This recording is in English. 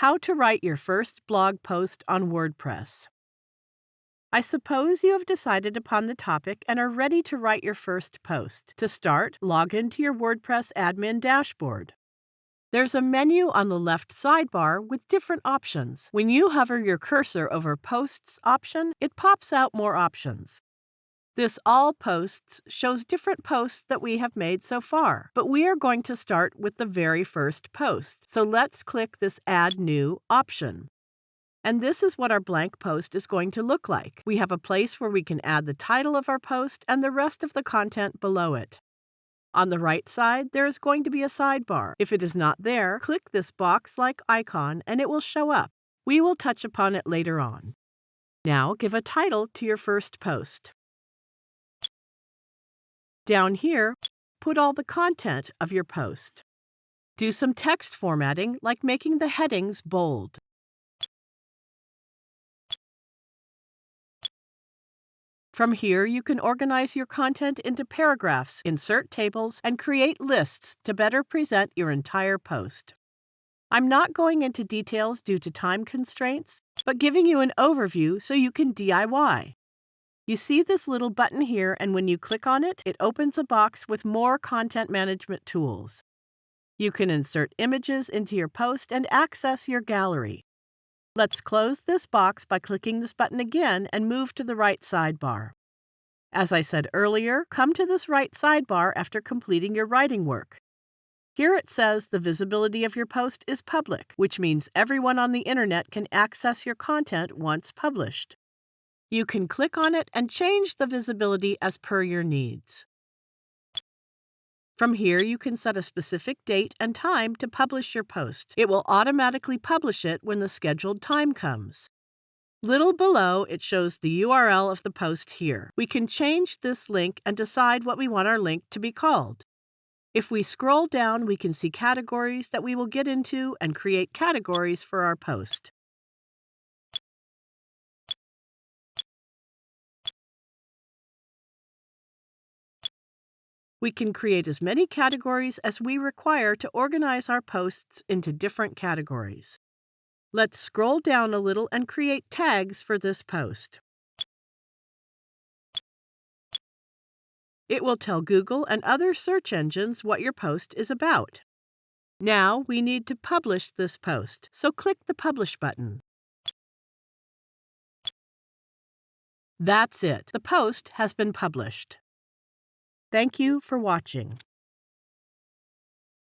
How to write your first blog post on WordPress. I suppose you have decided upon the topic and are ready to write your first post. To start, log into your WordPress admin dashboard. There's a menu on the left sidebar with different options. When you hover your cursor over Posts option, it pops out more options. This All Posts shows different posts that we have made so far, but we are going to start with the very first post. So let's click this Add New option. And this is what our blank post is going to look like. We have a place where we can add the title of our post and the rest of the content below it. On the right side, there is going to be a sidebar. If it is not there, click this box-like icon and it will show up. We will touch upon it later on. Now give a title to your first post. Down here, put all the content of your post. Do some text formatting, like making the headings bold. From here, you can organize your content into paragraphs, insert tables, and create lists to better present your entire post. I'm not going into details due to time constraints, but giving you an overview so you can DIY. You see this little button here, and when you click on it, it opens a box with more content management tools. You can insert images into your post and access your gallery. Let's close this box by clicking this button again and move to the right sidebar. As I said earlier, come to this right sidebar after completing your writing work. Here it says the visibility of your post is public, which means everyone on the internet can access your content once published. You can click on it and change the visibility as per your needs. From here, you can set a specific date and time to publish your post. It will automatically publish it when the scheduled time comes. Little below, it shows the URL of the post here. We can change this link and decide what we want our link to be called. If we scroll down, we can see categories that we will get into and create categories for our post. We can create as many categories as we require to organize our posts into different categories. Let's scroll down a little and create tags for this post. It will tell Google and other search engines what your post is about. Now we need to publish this post, so click the Publish button. That's it. The post has been published. Thank you for watching.